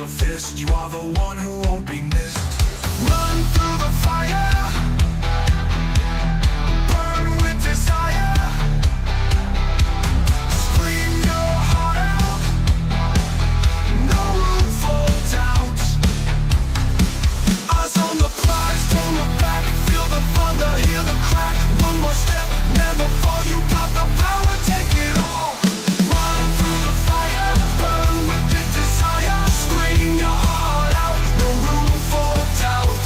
your fist. You are the one who won't be missed. Run through the fire, burn with desire, scream your heart out, no room for doubt. Eyes on the prize, don't look back, feel the thunder, hear the crack. One more step, never fall, you got the power, take it all. Run through the fire, burn with the desire, scream your heart out, no room for doubt.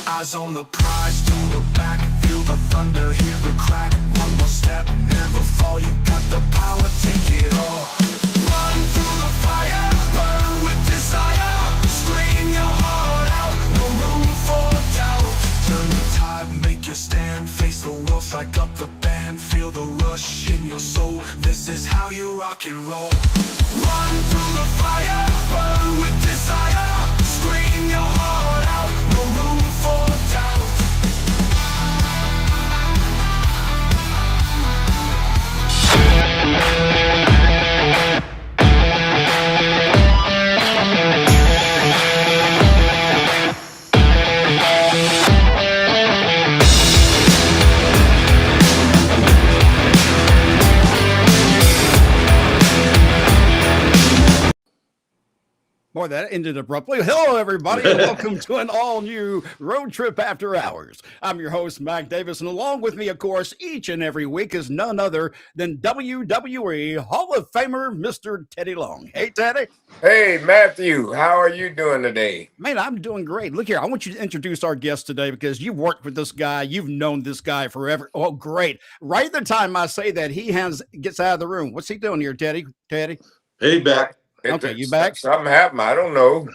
Eyes on the prize, don't look back, feel the thunder, hear the crack. One more step, never fall, you got the power, take it all. Run through the fire, burn with desire, scream your heart out, no room for doubt. Turn the tide, make your stand, face the world, strike up the band, feel the rush in your soul, this is how you rock and roll. Run through the fire, burn with desire, scream your heart out, no room for doubt. Boy, that ended abruptly. Hello, everybody, and welcome to an all-new Road Trip After Hours. I'm your host, Mac Davis, and along with me, of course, each and every week is none other than WWE Hall of Famer, Mr. Teddy Long. Hey, Teddy. Hey, Matthew, how are you doing today? Man, I'm doing great. Look here, I want you to introduce our guest today because you've worked with this guy. You've known this guy forever. Oh, great. Right at the time I say that, he gets out of the room. What's he doing here, Teddy? Teddy? Hey, back. Okay, you back? Something happened. I don't know.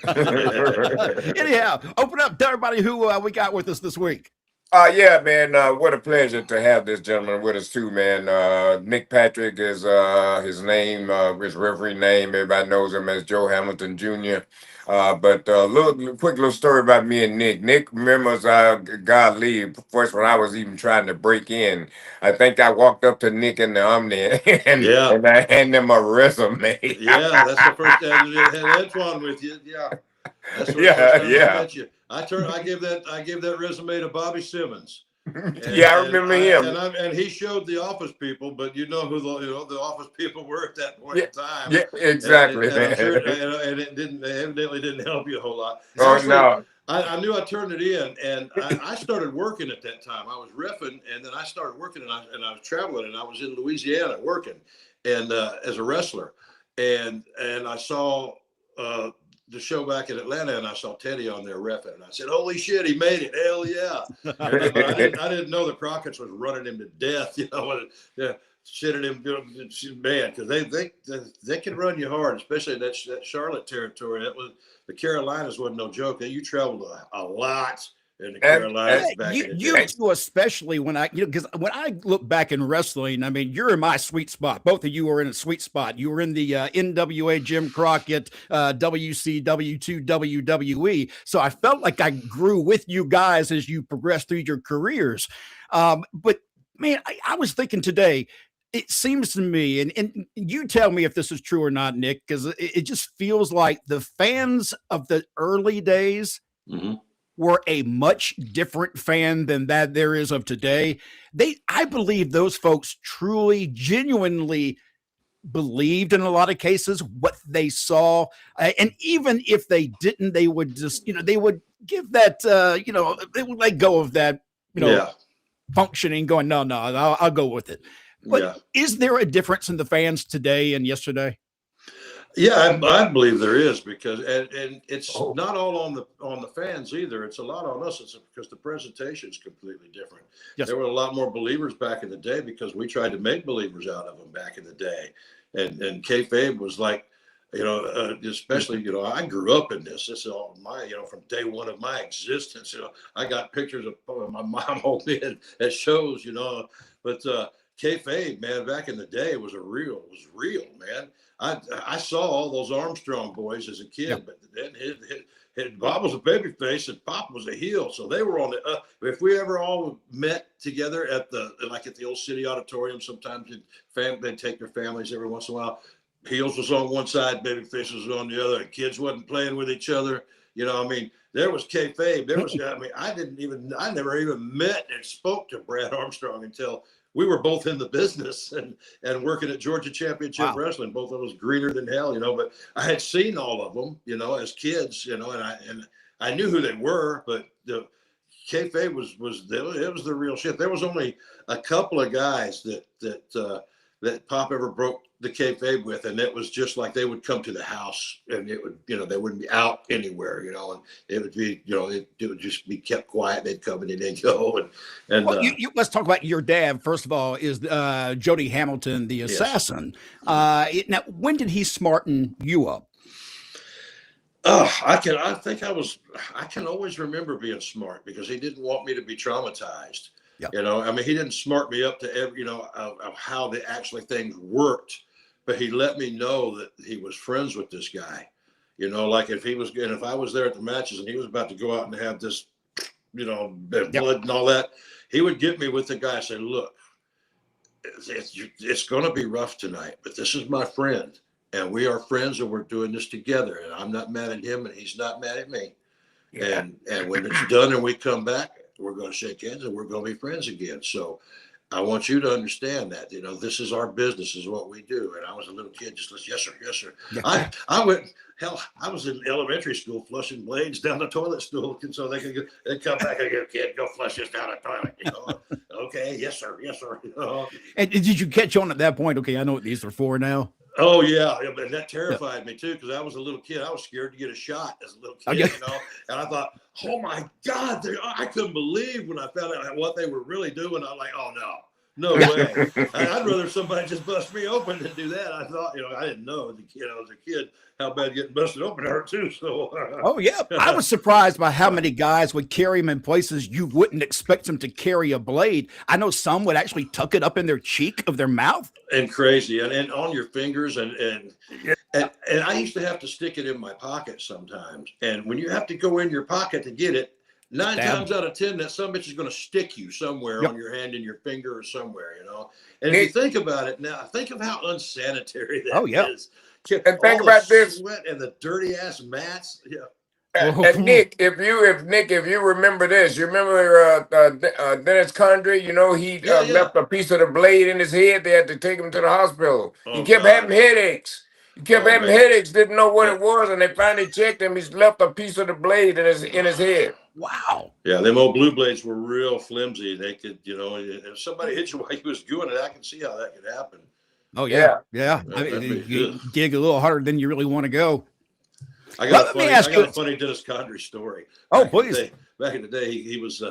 Anyhow, open up, tell everybody who we got with us this week. Yeah, man. What a pleasure to have this gentleman with us too, man. Nick Patrick is his name, his referee name. Everybody knows him as Joe Hamilton Jr. But quick little story about me and Nick. Nick remembers God leave first when I was even trying to break in. I think I walked up to Nick in the Omni and I handed him a resume. Yeah, that's the first time you had Antoine with you. Yeah. That's the first time I met you. I gave that resume to Bobby Simmons. And, I remember him. And he showed the office people, but you know who the office people were at that point in time. Yeah, exactly. And it evidently didn't help you a whole lot. Oh, Actually, no. I knew I turned it in, and I started working at that time. I was reffing, and then I started working, and I was traveling, and I was in Louisiana working, and as a wrestler, and I saw the show back in Atlanta, and I saw Teddy on there reffing, and I said, "Holy shit, he made it! Hell yeah!" I didn't know the Crockett's was running him to death, sitting him, man, because they can run you hard, especially that Charlotte territory. That was the Carolinas wasn't no joke. You traveled a lot in the Carolinas back in the day. You two especially when because when I look back in wrestling, I mean, you're in my sweet spot. Both of you are in a sweet spot. You were in the NWA Jim Crockett, WCW2 WWE. So I felt like I grew with you guys as you progressed through your careers. But man, I was thinking today, it seems to me, and you tell me if this is true or not, Nick, because it just feels like the fans of the early days were a much different fan than that there is of today. I believe those folks truly, genuinely believed in a lot of cases what they saw. And even if they didn't, they would just, they would give that, they would let go of that, functioning going, no, I'll go with it. But is there a difference in the fans today and yesterday? Yeah, I believe there is, because and it's not all on the fans either. It's a lot on us. It's because the presentation is completely different. Yes. There were a lot more believers back in the day because we tried to make believers out of them back in the day, and kayfabe was like, especially I grew up in this. This is all my from day one of my existence. I got pictures of my mom holding me at shows. But kayfabe, man, back in the day was real, man. I saw all those Armstrong boys as a kid, but then Bob was a babyface and Pop was a heel, so they were on the. If we ever all met together at the old city auditorium, sometimes they'd take their families every once in a while. Heels was on one side, babyfaces was on the other. Kids wasn't playing with each other. You know, I mean, there was kayfabe. There was, I mean, I never even met and spoke to Brad Armstrong until we were both in the business and working at Georgia Championship Wrestling. Both of us greener than hell, you know, but I had seen all of them, you know, as kids, you know, and I knew who they were, but the kayfabe was the real shit. There was only a couple of guys that Pop ever broke the kayfabe with, and it was just like they would come to the house, and it would, you know, they wouldn't be out anywhere, you know, and it would be, you know, it would just be kept quiet. They'd come and they'd go, and well, let's talk about your dad. First of all, is Jody Hamilton, the assassin. Yes. Now, when did he smarten you up? I can always remember being smart because he didn't want me to be traumatized. Yep. You know, I mean, he didn't smart me up to every, you know, of how the actually things worked, but he let me know that he was friends with this guy. You know, like if I was there at the matches and he was about to go out and have this, you know, blood and all that, he would get me with the guy and say, look, it's going to be rough tonight, but this is my friend and we are friends and we're doing this together. And I'm not mad at him and he's not mad at me. Yeah. And when it's done and we come back, we're going to shake hands and we're going to be friends again. So I want you to understand that, you know, this is our business, is what we do. And I was a little kid, just listen, yes, sir, yes, sir. Yeah. I was in elementary school flushing blades down the toilet stool. And so they'd come back and go, kid, go flush this down the toilet. You know, okay, yes, sir, yes, sir. You know? And did you catch on at that point? Okay, I know what these are for now. Oh yeah, and that terrified me too because I was a little kid. I was scared to get a shot as a little kid, you know. And I thought, oh my God, I couldn't believe when I found out what they were really doing. I'm like, oh no way. I'd rather somebody just bust me open than do that. I thought, you know, I didn't know as a kid. I was a kid how bad getting busted open hurt too. So. Oh yeah, I was surprised by how many guys would carry them in places you wouldn't expect them to carry a blade. I know some would actually tuck it up in their cheek of their mouth. And crazy, and on your fingers, and I used to have to stick it in my pocket sometimes. And when you have to go in your pocket to get it, 9 times out of 10, that some bitch is going to stick you somewhere on your hand, in your finger, or somewhere, you know. And if you think about it now, think of how unsanitary that is. And think about this, sweat and the dirty ass mats. Yeah. And Nick, if you remember this, you remember Dennis Condrey, you know, he left a piece of the blade in his head. They had to take him to the hospital. He kept having headaches. Headaches, didn't know what it was, and they finally checked him. He's left a piece of the blade in his head. Wow. Yeah, them old blue blades were real flimsy. They could, you know, if somebody hit you while he was doing it, I can see how that could happen. Oh yeah. I mean, you dig a little harder than you really want to go. I got a funny Dennis Condrey story. Oh, please. Back in the day, he was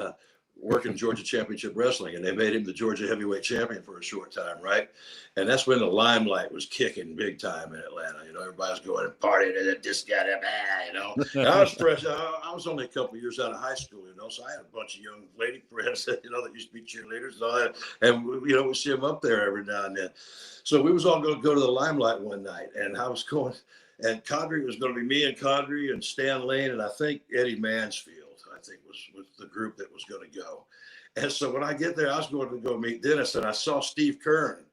working Georgia Championship Wrestling, and they made him the Georgia Heavyweight Champion for a short time, right? And that's when the limelight was kicking big time in Atlanta. You know, everybody was going and partying, and this guy, you know. And I was fresh. I was only a couple of years out of high school, you know, so I had a bunch of young lady friends, you know, that used to be cheerleaders and all that. And, you know, we see them up there every now and then. So we was all going to go to the limelight one night, and I was going, and Condrey was going to be me and Condrey and Stan Lane, and I think Eddie Mansfield, I think was the group that was going to go. And so when I get there, I was going to go meet Dennis, and I saw Steve Kern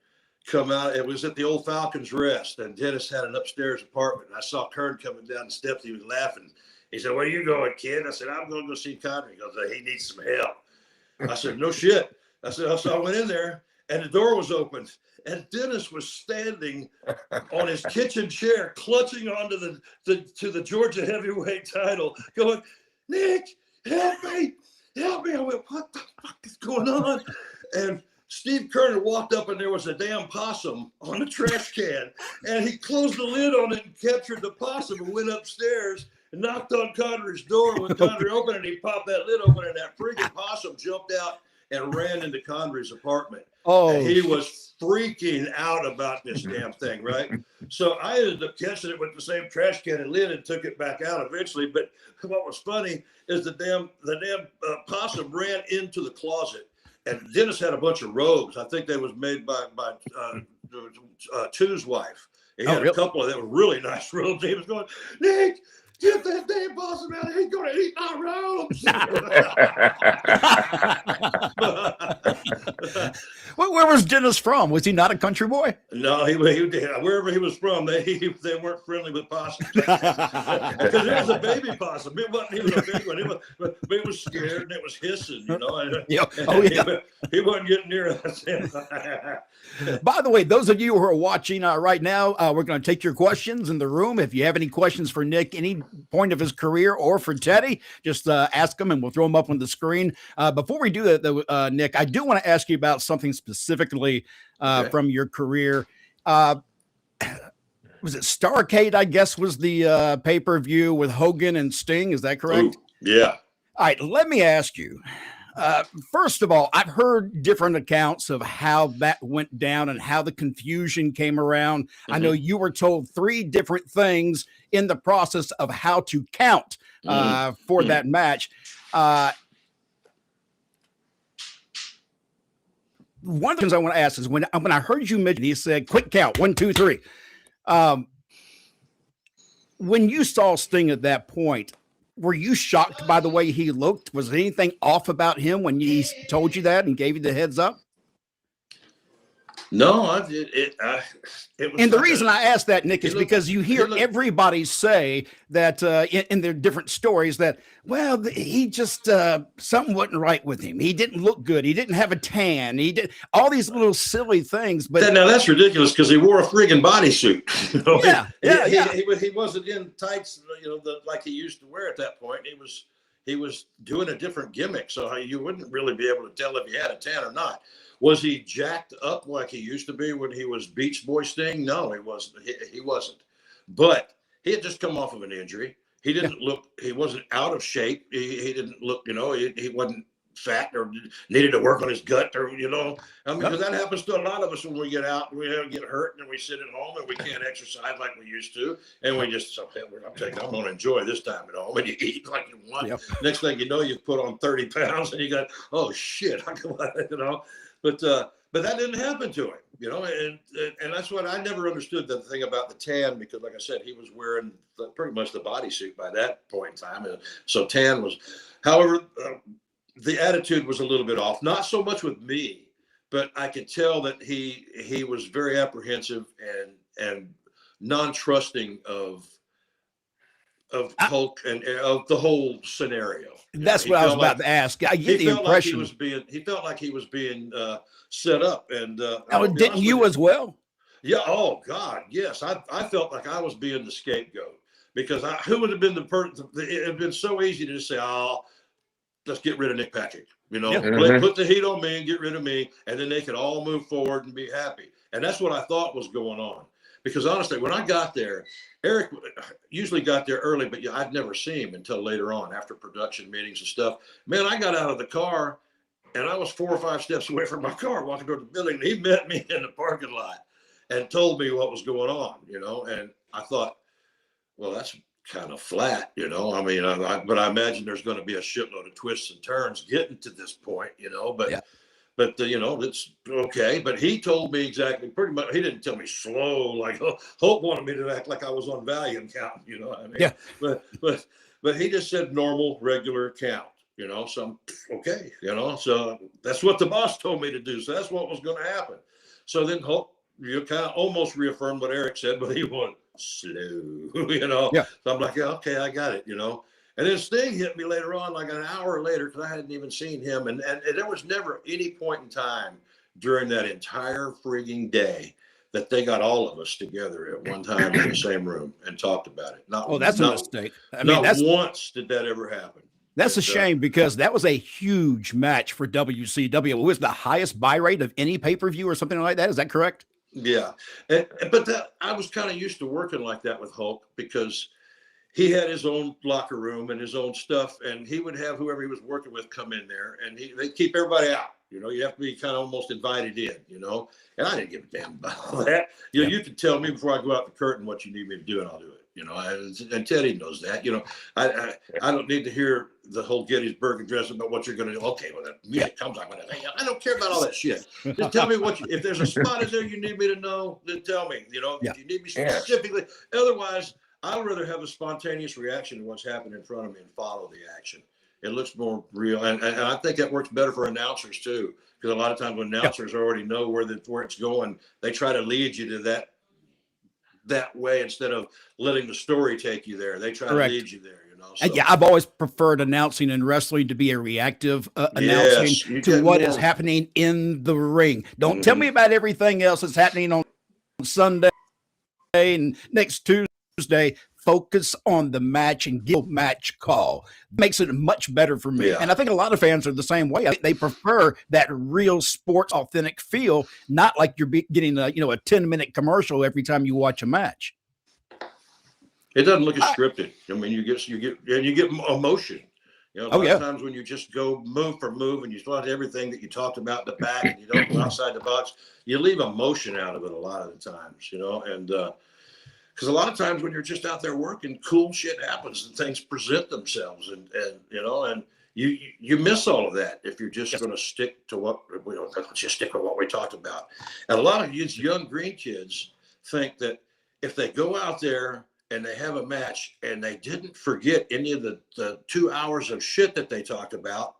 come out. It was at the old Falcons Rest, and Dennis had an upstairs apartment. And I saw Kern coming down the steps. He was laughing. He said, "Where are you going, kid?" I said, "I'm going to go see Condrey." He goes, "He needs some help." I said, "No shit." I said, so I went in there, and the door was open, and Dennis was standing on his kitchen chair, clutching onto the Georgia heavyweight title, going, "Nick, help me, help me." I went, "What the fuck is going on?" And Steve Kerner walked up, and there was a damn possum on the trash can, and he closed the lid on it and captured the possum and went upstairs and knocked on Condrey's door. When Condrey opened it, he popped that lid open, and that freaking possum jumped out and ran into Condrey's apartment. Oh, and he was freaking out about this damn thing, right? So I ended up catching it with the same trash can and lid and took it back out eventually. But what was funny is the damn possum ran into the closet, and Dennis had a bunch of robes. I think they was made by Two's wife. He had a couple of them really nice robes. He was going, "Nick, get that damn possum out of here. He's going to eat my robes. Where was Dennis from? Was he not a country boy? No, he wherever he was from, they weren't friendly with possums. Because it was a baby possum. It wasn't even a big one. But it was scared and it was hissing, you know. Yeah. Oh, yeah. He wasn't getting near us. By the way, those of you who are watching right now, we're going to take your questions in the room. If you have any questions for Nick, any point of his career, or for Teddy, just ask them and we'll throw them up on the screen. Before we do that, though, Nick, I do want to ask you about something specifically from your career. Was it Starrcade, I guess, was the pay-per-view with Hogan and Sting? Is that correct? Ooh, yeah. All right, let me ask you. First of all, I've heard different accounts of how that went down and how the confusion came around. I know you were told 3 different things in the process of how to count for that match. One of the things I want to ask is when I heard you mention, he said, quick count, 1, 2, 3. When you saw Sting at that point, were you shocked by the way he looked? Was there anything off about him when he told you that and gave you the heads up? No, it was. And the reason I asked that, Nick, is because you hear everybody say that in their different stories that, well, he just something wasn't right with him. He didn't look good. He didn't have a tan. He did all these little silly things. But now that's ridiculous because he wore a friggin' bodysuit. You know? He wasn't in tights, you know, like he used to wear at that point. He was doing a different gimmick, so you wouldn't really be able to tell if he had a tan or not. Was he jacked up like he used to be when he was Beach Boy Sting? No, he wasn't. He wasn't. But he had just come off of an injury. He didn't look. He wasn't out of shape. He didn't look. You know, he wasn't fat or needed to work on his gut or, you know. I mean, because that happens to a lot of us when we get out. We get hurt and we sit at home and we can't exercise like we used to, and we just I'm going to enjoy this time at home. And you eat like you want. Yep. Next thing you know, you've put on 30 pounds and you got, oh shit, you know. But that didn't happen to him, you know, and that's what I never understood, the thing about the tan, because like I said, he was wearing pretty much the bodysuit by that point in time. And so tan was, however, the attitude was a little bit off, not so much with me, but I could tell that he was very apprehensive and non-trusting of Hulk and of the whole scenario. That's what I was about to ask. I get the impression he felt like he was being set up. And didn't you as well? Yeah. Oh God, yes. I felt like I was being the scapegoat because who would have been the person? It had been so easy to just say, "Oh, let's get rid of Nick Patrick." You know, put the heat on me and get rid of me, and then they could all move forward and be happy. And that's what I thought was going on. Because honestly, when I got there, Eric usually got there early, but I'd never seen him until later on after production meetings and stuff. Man, I got out of the car and I was 4 or 5 steps away from my car walking toward the building. And he met me in the parking lot and told me what was going on, you know. And I thought, well, that's kind of flat, you know. I mean, but I imagine there's going to be a shitload of twists and turns getting to this point, you know. But But, you know, it's okay. But he told me exactly, pretty much, he didn't tell me slow, like Hope wanted me to act like I was on Valium count, you know what I mean? Yeah. But he just said normal, regular count, you know, so, okay, you know, so that's what the boss told me to do. So that's what was going to happen. So then Hope, you kind of almost reaffirmed what Eric said, but he went slow, you know? Yeah. So I'm like, yeah, okay, I got it, you know? And then Sting hit me later on, like an hour later, because I hadn't even seen him. And there was never any point in time during that entire frigging day that they got all of us together at one time in the same room and talked about it. That's a mistake. I mean, not once did that ever happen. That's a shame because that was a huge match for WCW. It was the highest buy rate of any pay-per-view or something like that. Is that correct? Yeah. But I was kind of used to working like that with Hulk because he had his own locker room and his own stuff, and he would have whoever he was working with come in there, and they'd keep everybody out. You know, you have to be kind of almost invited in, you know, and I didn't give a damn about all that. You know, you can tell me before I go out the curtain what you need me to do, and I'll do it, you know, and Teddy knows that, you know. I don't need to hear the whole Gettysburg Address about what you're going to do. Okay, well, that music comes, I'm going to, I don't care about all that shit. Just tell me if there's a spot in there you need me to know, then tell me, you know, if you need me specifically. Otherwise, I'd rather have a spontaneous reaction to what's happening in front of me and follow the action. It looks more real, and I think that works better for announcers too, because a lot of times when announcers already know where it's going, they try to lead you to that way instead of letting the story take you there. They try to lead you there, you know. So. Yeah, I've always preferred announcing in wrestling to be a reactive announcing to what is happening in the ring. Don't tell me about everything else that's happening on Sunday and next Tuesday. Focus on the match and give match call. Makes it much better for me. And I think a lot of fans are the same way. They prefer that real sports authentic feel, not like you're getting a 10-minute commercial every time you watch a match. It doesn't look as scripted. I mean, you get emotion. You know, a lot of times when you just go move for move and you thought everything that you talked about in the back and you don't go outside the box, you leave emotion out of it a lot of the times, you know, and because a lot of times when you're just out there working, cool shit happens and things present themselves, and you know, and you miss all of that if you're just going to stick to what just stick with what we talked about. And a lot of these young green kids think that if they go out there and they have a match and they didn't forget any of the 2 hours of shit that they talked about,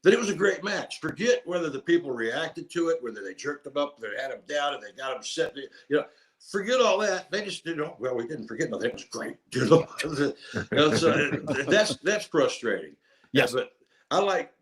that it was a great match. Forget whether the people reacted to it, whether they jerked them up, they had them down, and they got them set. You know. Forget all that. They just well, we didn't forget nothing. It was great. You know? So that's frustrating. Yes. But I like,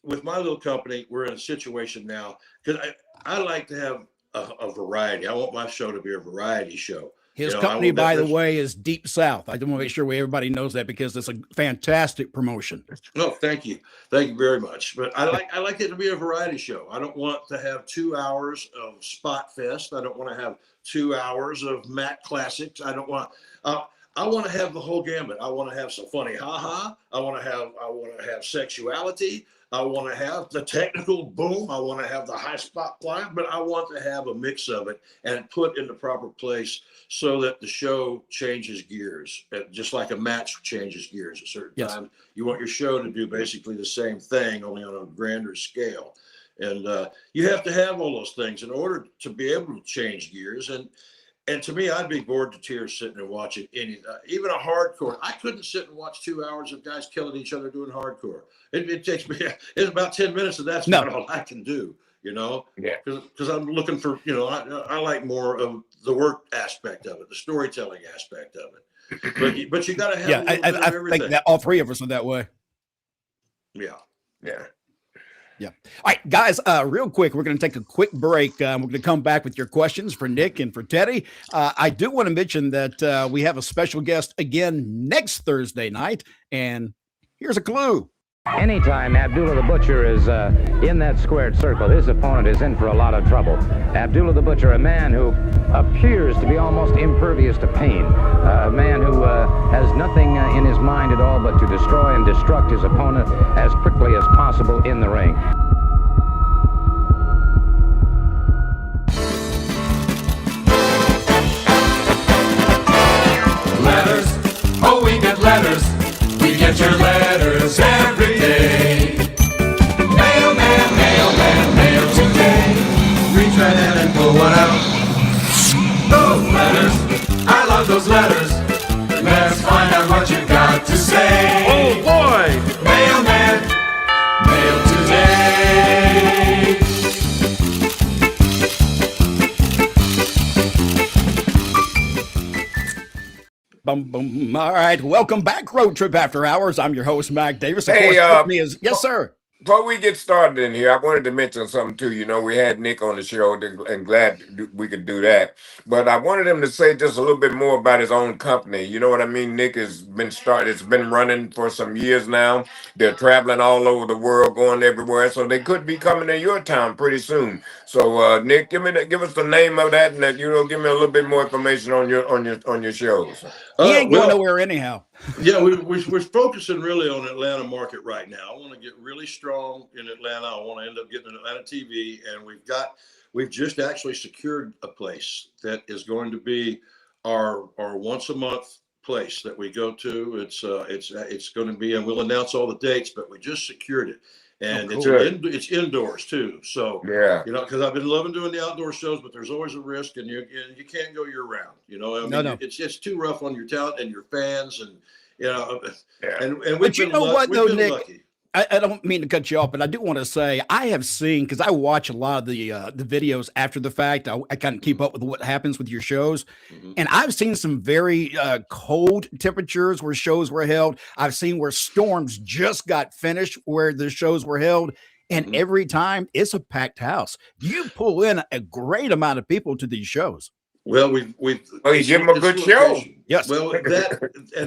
with my little company, we're in a situation now because I like to have a variety. I want my show to be a variety show. His company, by the way, is Deep South. I want to make sure everybody knows that because it's a fantastic promotion. No, thank you very much. But I like it to be a variety show. I don't want to have 2 hours of Spot Fest. I don't want to have 2 hours of Matt Classics. I don't want. I want to have the whole gambit. I want to have some funny ha-ha. I want to have sexuality. I want to have the technical boom. I want to have the high spot climb, but I want to have a mix of it and put in the proper place so that the show changes gears, just like a match changes gears at certain times. You want your show to do basically the same thing, only on a grander scale. And you have to have all those things in order to be able to change gears. And to me, I'd be bored to tears sitting and watching even a hardcore. I couldn't sit and watch 2 hours of guys killing each other doing hardcore. It takes me, it's about 10 minutes, and that's not all I can do, you know? Yeah. Because I'm looking for, you know, I like more of the work aspect of it, the storytelling aspect of it. But you got to have a little bit of everything. Think that all three of us are that way. Yeah. Yeah. Yeah. All right, guys, real quick, we're going to take a quick break. We're going to come back with your questions for Nick and for Teddy. I do want to mention that we have a special guest again next Thursday night, and here's a clue. Anytime Abdullah the Butcher is in that squared circle, his opponent is in for a lot of trouble. Abdullah the Butcher, a man who appears to be almost impervious to pain, a man who has nothing in his mind at all but to destroy and destruct his opponent as quickly as possible in the ring. Letters, oh, we get letters. We get your letters every day. Mailman, mailman, mail today. Reach right in and pull one out. Those letters, I love those letters. Let's find out what you got to say. Oh boy! Mailman, mail today. Boom, boom. All right, welcome back, Road Trip After Hours. I'm your host, Mac Davis. Of Hey, course, with me is yes, sir. Before we get started in here, I wanted to mention something too. You know, we had Nick on the show, and glad we could do that. But I wanted him to say just a little bit more about his own company. You know what I mean? Nick has been started; it's been running for some years now. They're traveling all over the world, going everywhere, so they could be coming to your town pretty soon. So, Nick, give us the name of that, and give me a little bit more information on your shows. He ain't going nowhere anyhow. Yeah, we're focusing really on Atlanta market right now. I want to get really strong in Atlanta. I want to end up getting an Atlanta TV, and we've just actually secured a place that is going to be our once a month place that we go to. It's going to be, and we'll announce all the dates, but we just secured it. And cool. it's indoors too. So, Yeah. you know, because I've been loving doing the outdoor shows, but there's always a risk, and you can't go year round. You know, I mean, it's too rough on your talent and your fans, and you know, and we've But you know what, though, Nick? lucky. I don't mean to cut you off, but I do want to say I have seen, because I watch a lot of the videos after the fact. I kind of keep up with what happens with your shows, and I've seen some very cold temperatures where shows were held. I've seen where storms just got finished where the shows were held, and every time it's a packed house. You pull in a great amount of people to these shows. Well, you give them a good show. Yes. Well, and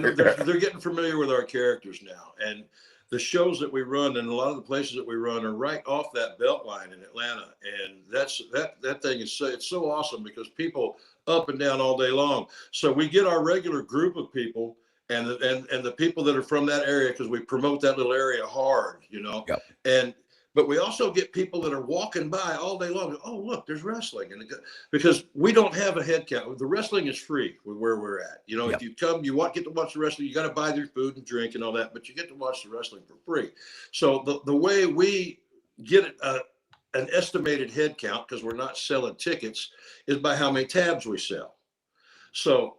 they're getting familiar with our characters now, and the shows that we run and a lot of the places that we run are right off that belt line in Atlanta. And that thing is it's so awesome because people up and down all day long. So we get our regular group of people and the people that are from that area, because we promote that little area hard, you know. Yep. But we also get people that are walking by all day long. Oh, look, there's wrestling. And because we don't have a head count. The wrestling is free where we're at. You know, if you come, get to watch the wrestling, you got to buy their food and drink and all that, but you get to watch the wrestling for free. So the way we get an estimated head count, because we're not selling tickets, is by how many tabs we sell. So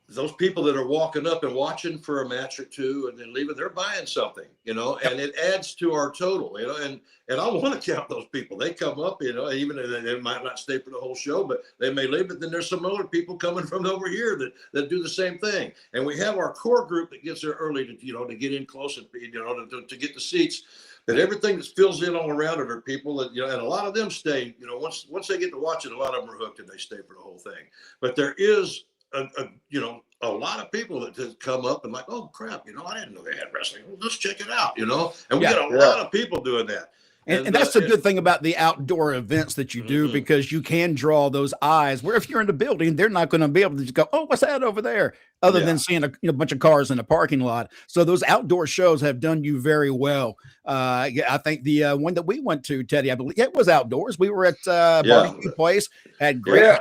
those people that are walking up and watching for a match or two and then leaving, they're buying something, you know, and it adds to our total, you know, and I want to count those people. They come up, you know, even if they might not stay for the whole show, but they may leave. But then there's some other people coming from over here that do the same thing. And we have our core group that gets there early to, you know, to get in close and, you know, to get the seats. But everything that fills in all around it are people that, you know, and a lot of them stay, you know, once they get to watch it, a lot of them are hooked and they stay for the whole thing. But there is a lot of people that just come up and like, oh crap, you know, I didn't know they had wrestling. Well, let's check it out, you know. And we get a lot of people doing that. And that's the good thing about the outdoor events that you do, because you can draw those eyes where if you're in the building, they're not going to be able to just go, oh, what's that over there? Other than seeing a bunch of cars in a parking lot. So those outdoor shows have done you very well. I think the one that we went to, Teddy, I believe it was outdoors. We were at barbecue place, had great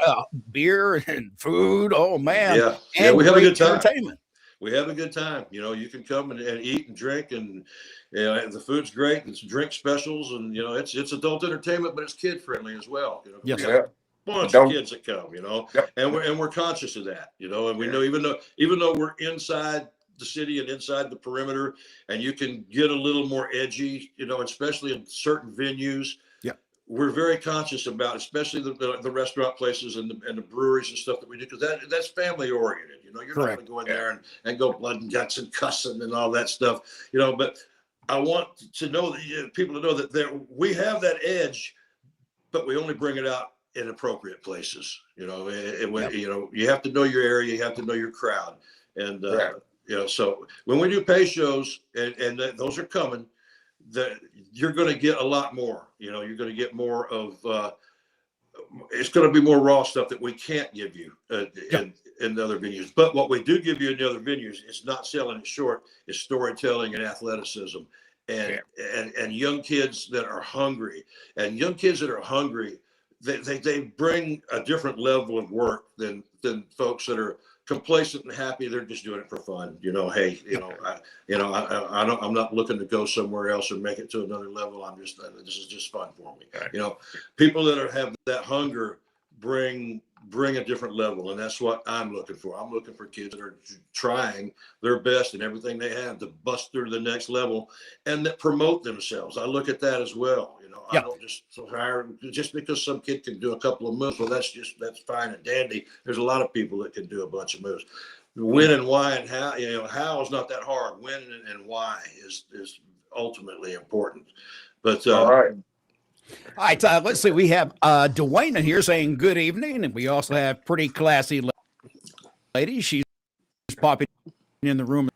beer and food. Oh man. And we have a good time. Entertainment. We have a good time. You know, you can come and eat and drink, and you know, the food's great. It's drink specials, and you know, it's adult entertainment, but it's kid friendly as well. You know, yes, bunch of kids that come, you know, and we're conscious of that, you know, and we know even though we're inside the city and inside the perimeter, and you can get a little more edgy, you know, especially in certain venues. We're very conscious about, especially the restaurant places and the breweries and stuff that we do, because that's family oriented. You know, you're not going to go in there and go blood and guts and cussing and all that stuff. You know, but I want to know people to know that we have that edge, but we only bring it out in appropriate places. You know, you know, you have to know your area, you have to know your crowd, and you know, so when we do pay shows, and those are coming, that you're going to get a lot more. You know, you're going to get more of it's going to be more raw stuff that we can't give you in the other venues. But what we do give you in the other venues is not selling it short, is storytelling and athleticism and young kids that are hungry. And young kids that are hungry, they bring a different level of work than folks that are complacent and happy. They're just doing it for fun. You know, hey, I'm not looking to go somewhere else or make it to another level. This is just fun for me. You know, people that have that hunger bring a different level, and that's what I'm looking for. I'm looking for kids that are trying their best and everything they have to bust through the next level, and that promote themselves. I look at that as well. You know, I don't just because some kid can do a couple of moves. Well, that's fine and dandy. There's a lot of people that can do a bunch of moves. When and why and how, you know, how is not that hard. When and why is ultimately important. But all right. All right, let's see. We have Dwayne in here saying good evening, and we also have pretty classy lady. She's popping in the room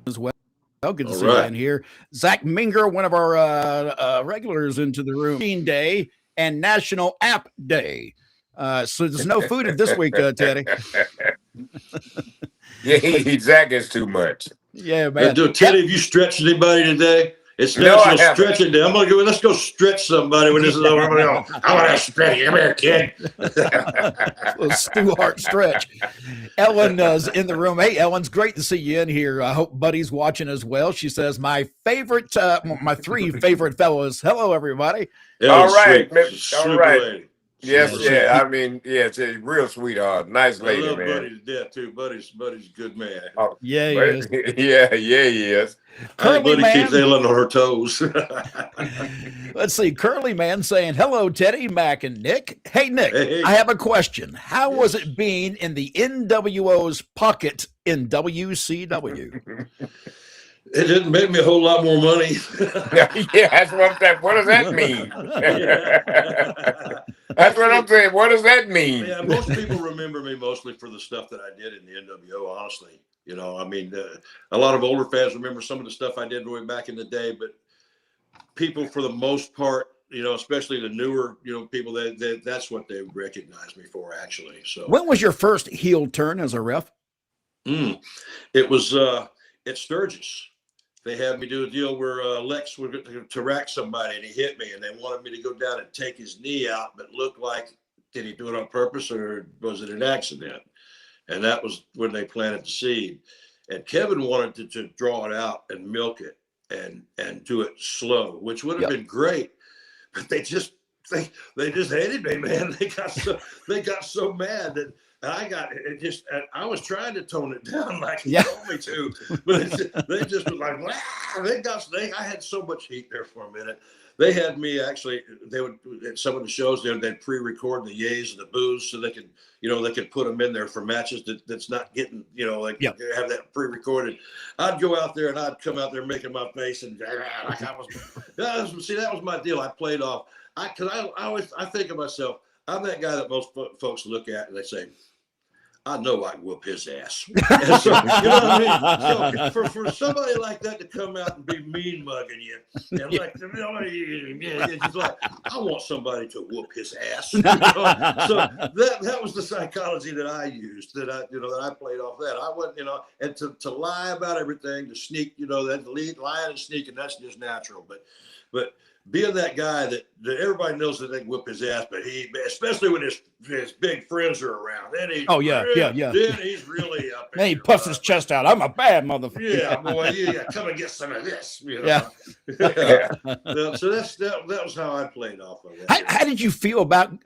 as well. Good to see you in here. Zach Minger, one of our regulars into the room. Day and National App Day. So there's no food this week, Teddy. Zach is too much. Yeah, man. Teddy, have you stretched anybody today? It's No, I National haven't. Stretching Day. I'm gonna go. Let's go stretch somebody when this is over. I want to stretch. Come here, kid. A Stu Hart stretch. Ellen is in the room. Hey, Ellen's great to see you in here. I hope Buddy's watching as well. She says, my three favorite fellows. Hello, everybody. All right, Sweet. Miss. All Super right. lady. Yes, Super yeah. lady. I mean, yeah, it's a real sweetheart. Nice I lady, love man. Buddy to death too. Buddy's a good man. Oh, Yeah, he but- is. yeah, he is. I think Curly Buddy keeps Man. Ellen on her toes. Let's see. Curly Man saying, hello, Teddy, Mac, and Nick. Hey, Nick, Hey. I have a question. How was it being in the NWO's pocket in WCW? It didn't make me a whole lot more money. Yeah, that's what I'm saying. What does that mean? That's what I'm saying. What does that mean? Yeah, most people remember me mostly for the stuff that I did in the NWO, honestly. You know, I mean, a lot of older fans remember some of the stuff I did way back in the day, but people for the most part, you know, especially the newer, you know, people, that's what they recognize me for, actually. So When was your first heel turn as a ref? it was at Sturgis. They had me do a deal where Lex would to rack somebody and he hit me, and they wanted me to go down and take his knee out, but looked like, did he do it on purpose or was it an accident? And that was when they planted the seed. And Kevin wanted to draw it out and milk it and do it slow, which would have been great. But they just hated me, man. They got so mad that I was trying to tone it down like he told me to, but they just was like, wow. I had so much heat there for a minute. They had me actually. They would at some of the shows they'd pre-record the yays and the boos so they could put them in there for matches that's not getting have that pre-recorded. I'd go out there and I'd come out there making my face and like that was my deal. I played off. I think of myself. I'm that guy that most folks look at and they say, I know I can whoop his ass. And so, you know what I mean? So for somebody like that to come out and be mean mugging you, and like, it's just like, I want somebody to whoop his ass. You know? So that was the psychology that I used, that I played off that. I wasn't, and to lie about everything, to sneak, that lying and sneaking, that's just natural. But being that guy that everybody knows that they can whip his ass, but especially when his big friends are around, then he's then he's really up. Then he puffs his chest out. I'm a bad motherfucker. Yeah, boy, come and get some of this. Yeah. So that was how I played off of that. How did you feel about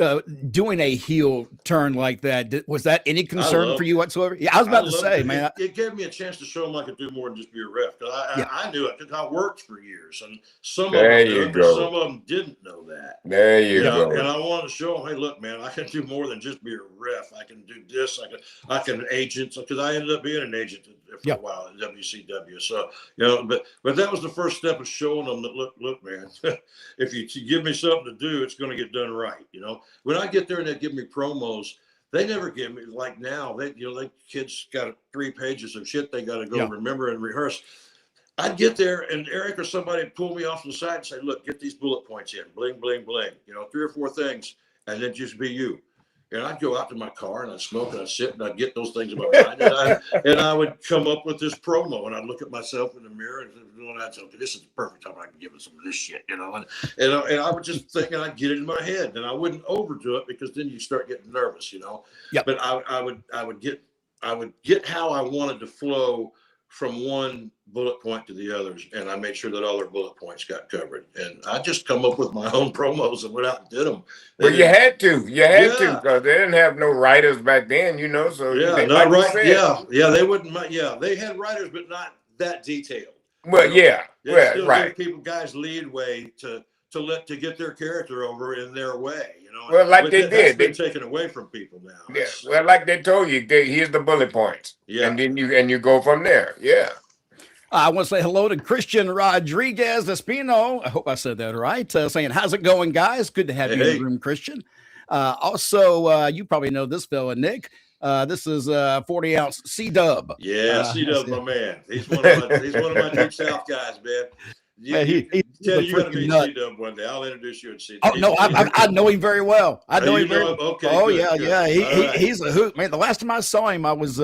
doing a heel turn like that? Was that any concern for you whatsoever? Yeah, I was about to say, man. It gave me a chance to show them I could do more than just be a ref. I knew it because I worked for years, and some of them didn't know that. There you go. And I wanted to show them, hey, look, man, I can do more than just be a ref. I can do this. I can agent, because I ended up being an agent for a while at WCW. So, but that was the first step of showing them that, look, man, if you give me something to do, it's going to get done right. When I get there and they give me promos, they never give me, like now, they kids got 3 pages of shit they got to go remember and rehearse. I'd get there and Eric or somebody would pull me off to the side and say, look, get these bullet points in, bling, bling, bling, 3 or 4 things, and then just be you. And I'd go out to my car and I'd smoke and I'd sit and I'd get those things in my mind. And I would come up with this promo and I'd look at myself in the mirror and I'd say, okay, this is the perfect time I can give it some of this shit, and I would just think I'd get it in my head, and I wouldn't overdo it because then you start getting nervous, But I would get how I wanted to flow from one bullet point to the others, and I made sure that all their bullet points got covered. And I just come up with my own promos and went out and did them. Well, you had to, because they didn't have no writers back then, So they wouldn't. Yeah, they had writers, but not that detailed. Well, Give people guys leadway to get their character over in their way, Well, like they did, they're taken away from people now. Yeah. Well, like they told you, here's the bullet points. Yeah. And then you go from there. Yeah. I want to say hello to Christian Rodriguez Espino. I hope I said that right. Saying, how's it going, guys? Good to have you in the room, Christian. Also, you probably know this fella, Nick. This is 40-ounce C-Dub. Yeah, C-Dub, my man. He's one of my Deep South guys, man. You got to meet C-Dub one day. I'll introduce you and C-Dub. Oh, no, I know him very well. I know him very well. Okay. Oh, good. Yeah. He's a hoot, man. The last time I saw him, I was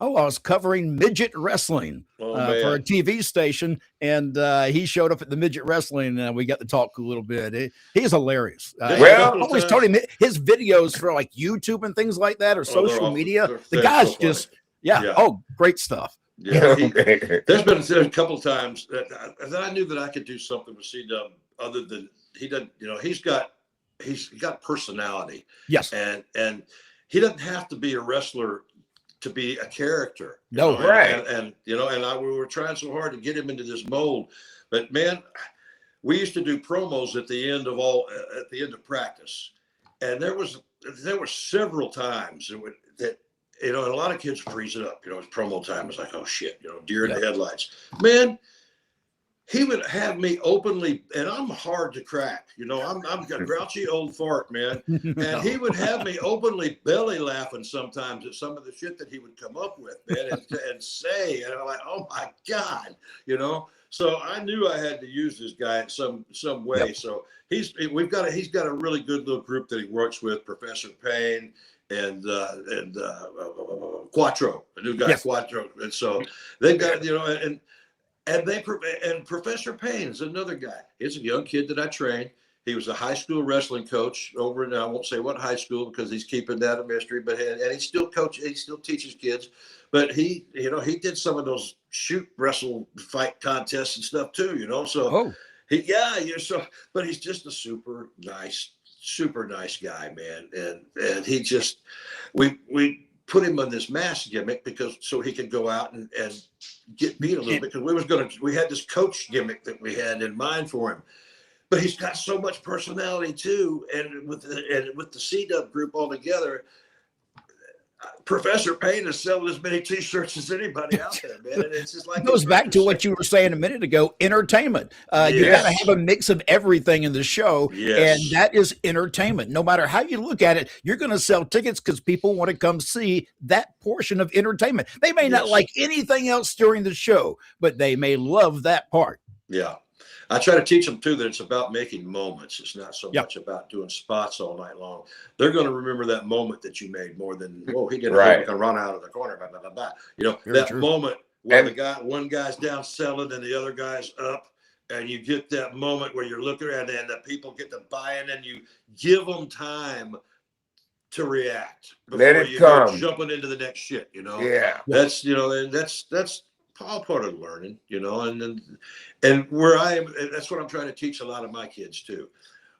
Oh, I was covering midget wrestling for a TV station, and he showed up at the midget wrestling, and we got to talk a little bit. He's hilarious. Well, I always told him his videos for like YouTube and things like that or social media. The guy's so just, oh, great stuff. Yeah, there's been a couple of times that I knew that I could do something with C-Dub other than he doesn't, he's got personality. Yes. And he doesn't have to be a wrestler to be a character. No, right. And we were trying so hard to get him into this mold, but man, we used to do promos at the end of practice. And there were several times that and a lot of kids freeze it up. It's promo time. It's like, oh shit, deer in the headlights. Man, he would have me openly, and I'm hard to crack. I'm a grouchy old fart, man. And he would have me openly belly laughing sometimes at some of the shit that he would come up with, man, and say, and I'm like, oh my God, So I knew I had to use this guy in some way. Yep. So he's got a really good little group that he works with, Professor Payne and Quattro, a new guy, Quattro. And so they've got, and Professor Payne is another guy. He's a young kid that I trained. He was a high school wrestling coach over in, I won't say what high school because he's keeping that a mystery, but and he still teaches kids. But he did some of those shoot, wrestle, fight contests and stuff too, So but he's just a super nice guy, man. And he just, we put him on this mask gimmick so he could go out and get beat a little bit, because we had this coach gimmick that we had in mind for him. But he's got so much personality too, and with the C-Dub group all together, Professor Payne is selling as many T-shirts as anybody out there, man. And it's just like, it goes back to what you were saying a minute ago, entertainment. You got to have a mix of everything in the show, and that is entertainment. No matter how you look at it, you're going to sell tickets because people want to come see that portion of entertainment. They may not like anything else during the show, but they may love that part. Yeah. I try to teach them too that it's about making moments. It's not so much about doing spots all night long. They're going to remember that moment that you made more than, he did a run out of the corner, blah, blah, blah, blah. That true. Moment where one guy's down selling and the other guy's up, and you get that moment where you're looking at it and the people get to buy in, and you give them time to react before Let it come. Jumping into the next shit. Yeah. That's and that's all part of learning, and where I am, that's what I'm trying to teach a lot of my kids too.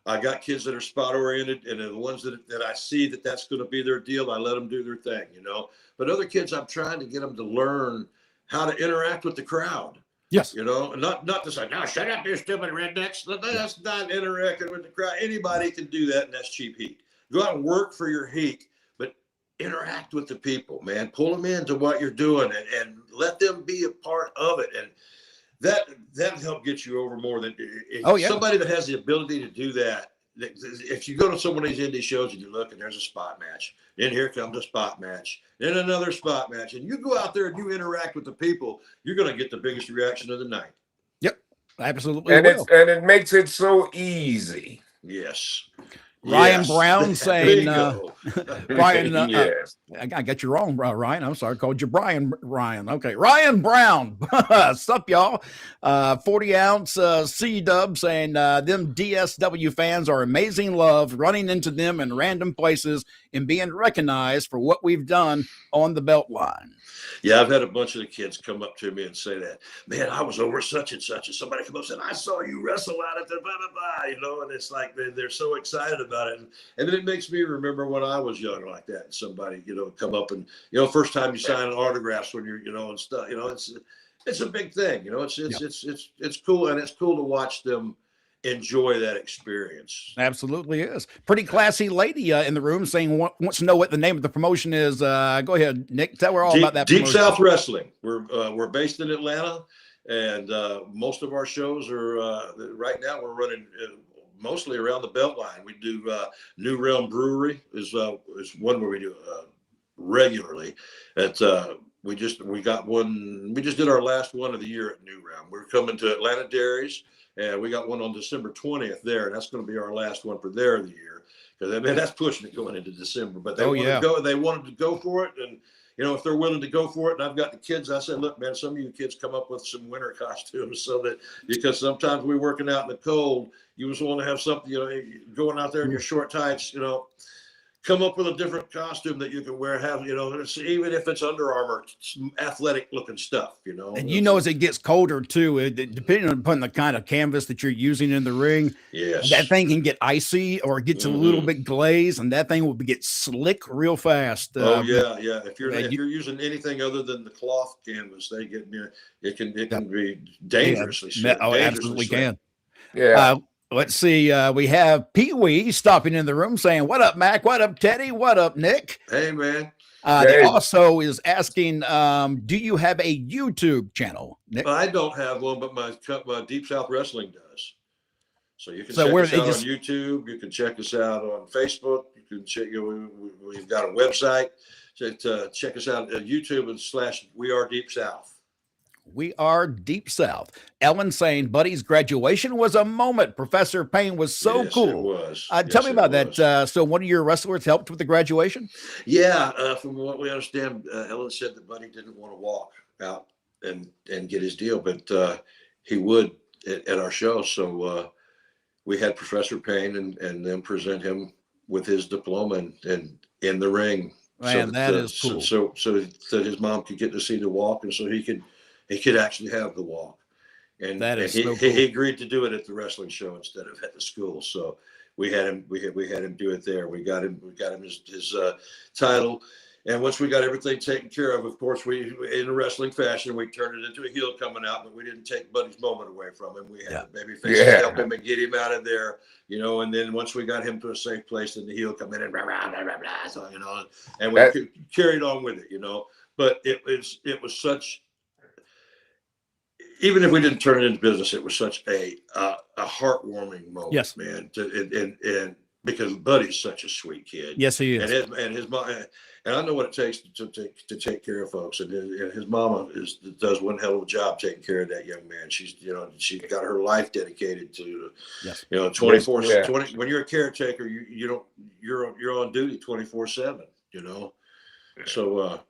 I got kids that are spot oriented, and the ones that I see that's going to be their deal, I let them do their thing, But other kids, I'm trying to get them to learn how to interact with the crowd. Yes. Not to say, no, shut up, you stupid rednecks. That's not interacting with the crowd. Anybody can do that, and that's cheap heat. Go out and work for your heat, but interact with the people, man. Pull them into what you're doing and let them be a part of it. And that help get you over more than somebody that has the ability to do that. If you go to some of these indie shows and you look and there's a spot match, then here comes a spot match, then another spot match, and you go out there and you interact with the people, you're going to get the biggest reaction of the night. Yep, absolutely. And it makes it so easy. Yes. Ryan Brown saying, Ryan, yes. I got you wrong, Ryan. I'm sorry. I called you Ryan. Okay. Ryan Brown. Sup, y'all? 40-ounce C-Dub saying, them DSW fans are amazing love, running into them in random places and being recognized for what we've done on the belt line. Yeah, I've had a bunch of the kids come up to me and say that, man, I was over such and such, and somebody come up and said, I saw you wrestle out at the blah, blah, blah, and it's like they're so excited about it. And then it makes me remember when I was young like that, and somebody, come up and, first time you sign autographs when you're, and stuff, it's a big thing, it's cool. And it's cool to watch them enjoy that experience. Absolutely is. Pretty classy lady in the room saying wants to know what the name of the promotion is. Go ahead, Nick. Tell her all about that. Deep South Wrestling. We're based in Atlanta, and most of our shows are right now we're running mostly around the Beltline. We do New Realm Brewery is one where we do regularly. We just did our last one of the year at New Realm. We're coming to Atlanta Dairies. And we got one on December 20th there, and that's going to be our last one for of the year. Because that's pushing it going into December. But they wanted to go for it, and if they're willing to go for it, and I've got the kids, I said, look, man, some of you kids come up with some winter costumes so that, because sometimes we're working out in the cold, you just want to have something, going out there in your short tights, come up with a different costume that you can wear, even if it's Under Armour, athletic looking stuff, And as it gets colder too, depending upon the kind of canvas that you're using in the ring, yes, that thing can get icy or it gets a little bit glazed, and that thing will get slick real fast. Yeah. If you're using anything other than the cloth canvas, they get near. It can be dangerously slick. Absolutely can. Yeah. Let's see. We have Pee Wee stopping in the room saying, "What up, Mac? What up, Teddy? What up, Nick?" Hey, man. They also is asking, do you have a YouTube channel, Nick? I don't have one, but my Deep South Wrestling does. So you can check us out on YouTube. You can check us out on Facebook. You can check. We've got a website. Check us out at YouTube / We Are Deep South. We Are Deep South. Ellen saying, Buddy's graduation was a moment. Professor Payne was so cool. It was. Tell me about that. So one of your wrestlers helped with the graduation? Yeah. From what we understand, Ellen said that Buddy didn't want to walk out and get his deal, but he would at our show. So we had Professor Payne and then present him with his diploma and in the ring. Man, that is cool. So that his mom could get to see the walk, and so he could actually have the walk. And that is he, so cool. He agreed to do it at the wrestling show instead of at the school. So we had him do it there. We got him his title. And once we got everything taken care of course, we, in a wrestling fashion, we turned it into a heel coming out, but we didn't take Buddy's moment away from him. We had the babyfaces help him and get him out of there, and then once we got him to a safe place, then the heel come in and blah, blah, blah, blah, blah, so, and we carried on with it, but it was such, even if we didn't turn it into business, it was such a heartwarming moment, man. And because Buddy's such a sweet kid. Yes, he is. And his mom, and I know what it takes to take care of folks. And his mama does one hell of a job taking care of that young man. She's she's got her life dedicated to 24 20. When you're a caretaker, you're on duty 24/7. So.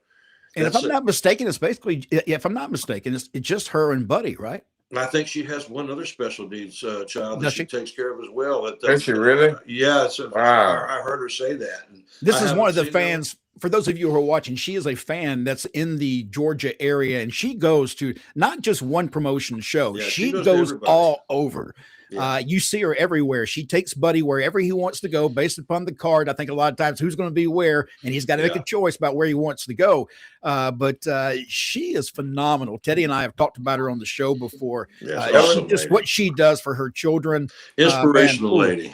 And if I'm not mistaken, it's basically, if I'm not mistaken, it's just her and Buddy, right? I think she has one other special needs child that she takes care of as well. Does she really? Yeah. Wow. I heard her say that. And this is one of the fans. For those of you who are watching, she is a fan that's in the Georgia area, and she goes to not just one promotion show. She goes all over. Yeah. You see her everywhere. She takes Buddy wherever he wants to go based upon the card. I think a lot of times who's going to be where, and he's got to make a choice about where he wants to go. But she is phenomenal. Teddy and I have talked about her on the show before. Just what she does for her children. Inspirational lady.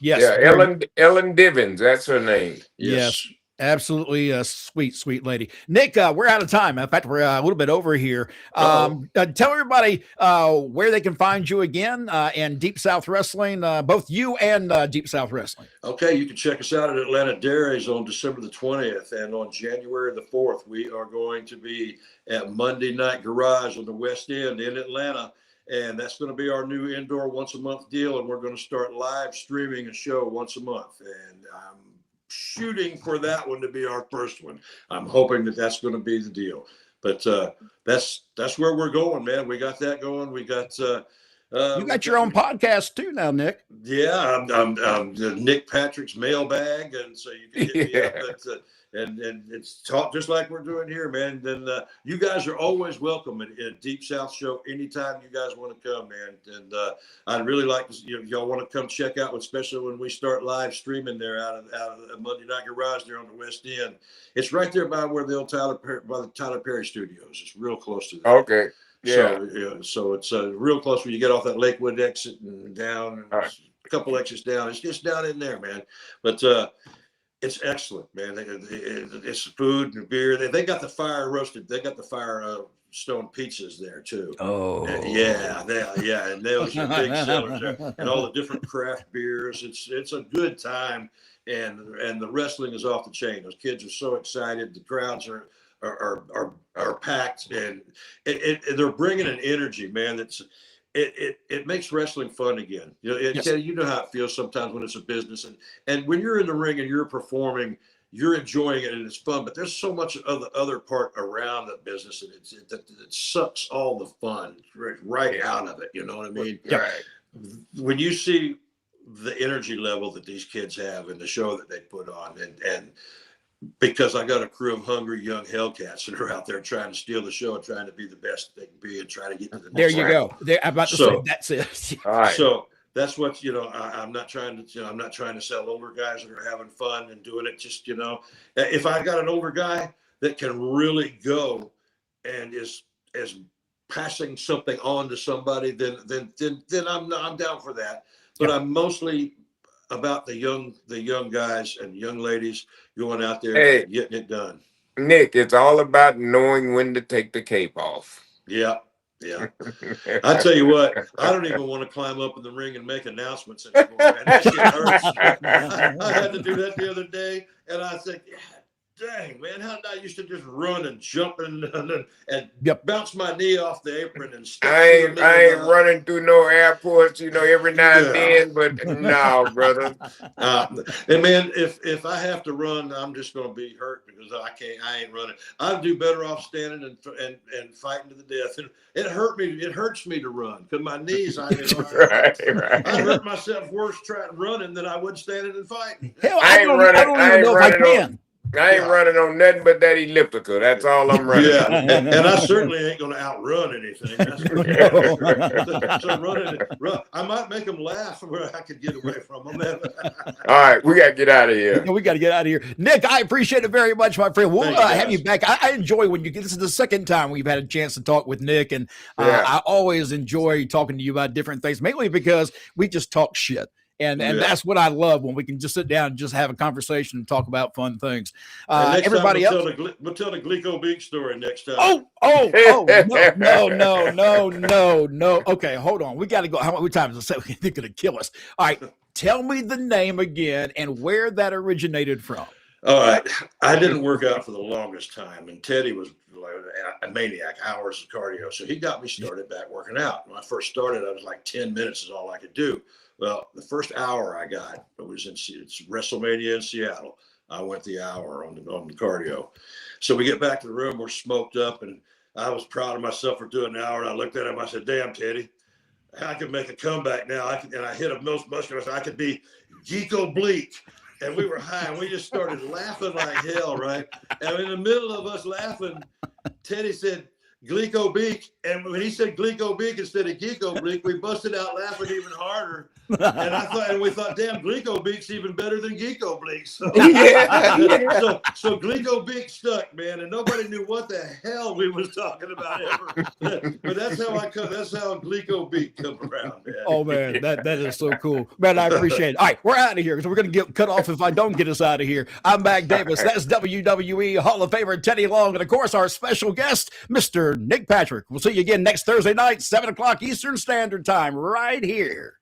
Yes. Yeah, Ellen Divins. That's her name. Yes. Absolutely a sweet lady. Nick, we're out of time. In fact, we're a little bit over here. Tell everybody where they can find you again and Deep South Wrestling, both you and Deep South Wrestling. Okay, you can check us out at Atlanta Dairies on December the 20th, and on January the 4th, we are going to be at Monday Night Garage on the West End in Atlanta. And that's going to be our new indoor once a month deal. And we're going to start live streaming a show once a month. And I'm shooting for that one to be our first one. I'm hoping that that's going to be the deal. But that's where we're going, man. We got that going. We got you got your own podcast too now, Nick. Yeah, I'm Nick Patrick's Mailbag, and so you can hit me up. And it's talk just like we're doing here, man. Then you guys are always welcome at Deep South Show anytime you guys want to come, man. And I'd really like to, y'all want to come check out, especially when we start live streaming there out of Monday Night Garage there on the West End. It's right there by where the Tyler Perry Studios. It's real close to that. Okay. Yeah. So it's real close when you get off that Lakewood exit and down, and a couple exits down. It's just down in there, man. But it's excellent, man. It's food and beer. They got the fire roasted. They got the fire stone pizzas there too. Oh, yeah, and those are big sellers there, and all the different craft beers. It's a good time, and the wrestling is off the chain. Those kids are so excited. The crowds are packed, and they're bringing an energy, man. It makes wrestling fun again. You know how it feels sometimes when it's a business, and when you're in the ring and you're performing, you're enjoying it and it's fun, but there's so much of the other part around the business that it sucks all the fun right out of it. You know what I mean? Right. When you see the energy level that these kids have and the show that they put on, and because I got a crew of hungry young Hellcats that are out there trying to steal the show and trying to be the best they can be and try to get to the next There you level. go. There, I'm about to say that's it. All right. So that's what, I'm not trying to, I'm not trying to sell older guys that are having fun and doing it. Just, if I got an older guy that can really go and is passing something on to somebody, then I'm down for that. But I'm mostly about the young guys and young ladies going out there and getting it done. Nick, it's all about knowing when to take the cape off. Yeah. I tell you what, I don't even want to climb up in the ring and make announcements anymore, man. That shit hurts. I had to do that the other day, and I said, dang, man, how did I used to just run and jump and bounce my knee off the apron and stuff. I ain't running through no airports, every now and then, but no, brother. And man, if I have to run, I'm just going to be hurt because I ain't running. I'd do better off standing and fighting to the death. And it hurts me to run because my knees, I hurt myself worse running than I would standing and fighting. Hell, I don't even know if I can. I ain't running on nothing but that elliptical. That's all I'm running. Yeah, and I certainly ain't going to outrun anything. That's for sure. So I might make them laugh where I could get away from them. All right, we got to get out of here. We got to get out of here. Nick, I appreciate it very much, my friend. We'll have you back. I enjoy when this is the second time we've had a chance to talk with Nick, and I always enjoy talking to you about different things, mainly because we just talk shit. And that's what I love, when we can just sit down and just have a conversation and talk about fun things. Everybody else, we'll tell the Glico Beak story next time. No. Okay, hold on. We got to go. How many times I said they're going to kill us? All right, tell me the name again and where that originated from. All right, I didn't work out for the longest time, and Teddy was like a maniac, hours of cardio. So he got me started back working out. When I first started, I was like 10 minutes is all I could do. Well, the first hour I got, it's WrestleMania in Seattle. I went the hour on the cardio. So we get back to the room, we're smoked up, and I was proud of myself for doing an hour. And I looked at him, I said, damn, Teddy, I can make a comeback now. And I hit a most muscular, I could be Geeko Bleak. And we were high, and we just started laughing like hell, right? And in the middle of us laughing, Teddy said, Glico Beak, and when he said Glico Beak instead of Geeko Bleak, we busted out laughing even harder. And we thought, damn, Glico Beak's even better than Geeko Bleak. So, so Glico Beak stuck, man, and nobody knew what the hell we was talking about ever. But that's how Glico Beak come around, man. Oh man, that is so cool, man. I appreciate it. All right, we're out of here because we're gonna get cut off if I don't get us out of here. I'm Mac Davis. That's WWE Hall of Famer Teddy Long, and of course our special guest, Mr. Nick Patrick. We'll see you again next Thursday night, 7 o'clock Eastern Standard Time, right here.